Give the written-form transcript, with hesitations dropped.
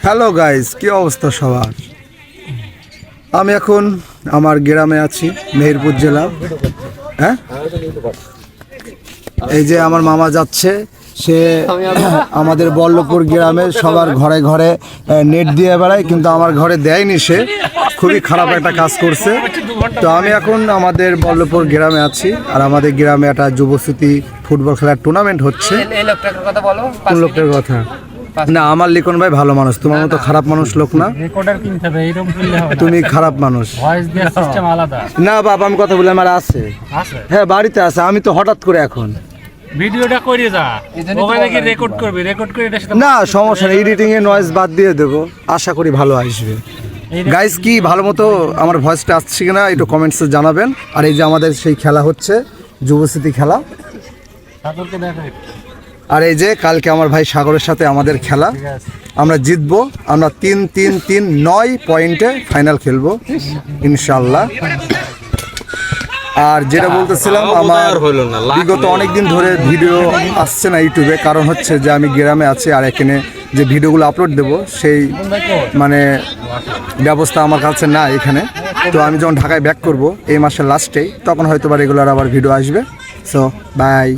Hello guys, কি অবস্থা সবার? আমি এখন আমার গ্রামে আছি, মেহেরপুর জেলা। হ্যাঁ, এই যে আমার মামা যাচ্ছে, সে আমাদের বল্লভপুর গ্রামে সবার ঘরে ঘরে নেট দিয়ে বেড়ায়, কিন্তু আমার ঘরে দেয়নি। সে খুবই খারাপ একটা কাজ করছে। তো আমি এখন আমাদের বল্লভপুর গ্রামে আছি, আর আমাদের গ্রামে একটা যুবস্মৃতি ফুটবল খেলার টুর্নামেন্ট হচ্ছে। কোন লোকটার কথা? না, আমার লিখন ভাই ভালো মানুষ, তোমার মতো খারাপ মানুষ লোক না। তুমি খারাপ মানুষ না বাবা, আমি কথা বলি, আমার আছে। হ্যাঁ, বাড়িতে আছে। আমি তো হঠাৎ করে এখন ভিডিওটা করে যা, ওখানে কি রেকর্ড করবে, রেকর্ড করে এটার সাথে না সমস্যা নেই, এডিটিং এ নয়েজ বাদ দিয়ে দেবো, আশা করি ভালো আসবে। গাইস, কি ভালো মতো আমার ভয়েসটা আসছে কিনা একটু কমেন্টসে জানাবেন। আর এই যে আমাদের সেই খেলা হচ্ছে, যুবস্মৃতি খেলা। ঠাকুরকে দেখাই। আর এই যে কালকে আমার ভাই সাগরের সাথে আমাদের খেলা, আমরা জিতবো। আমরা 3-3-3-9 পয়েন্টে ফাইনাল খেলবো ইনশাল্লাহ। আর যেটা বলতেছিলাম, আমার বিগত অনেকদিন ধরে ভিডিও আসছে না ইউটিউবে, কারণ হচ্ছে যে আমি গ্রামে আছি, আর এখানে যে ভিডিওগুলো আপলোড দেবো সেই মানে ব্যবস্থা আমার কাছে না এখানে। তো আমি যখন ঢাকায় ব্যাক করব এই মাসের লাস্টেই, তখন হয়তো বা রেগুলার আবার ভিডিও আসবে। So by.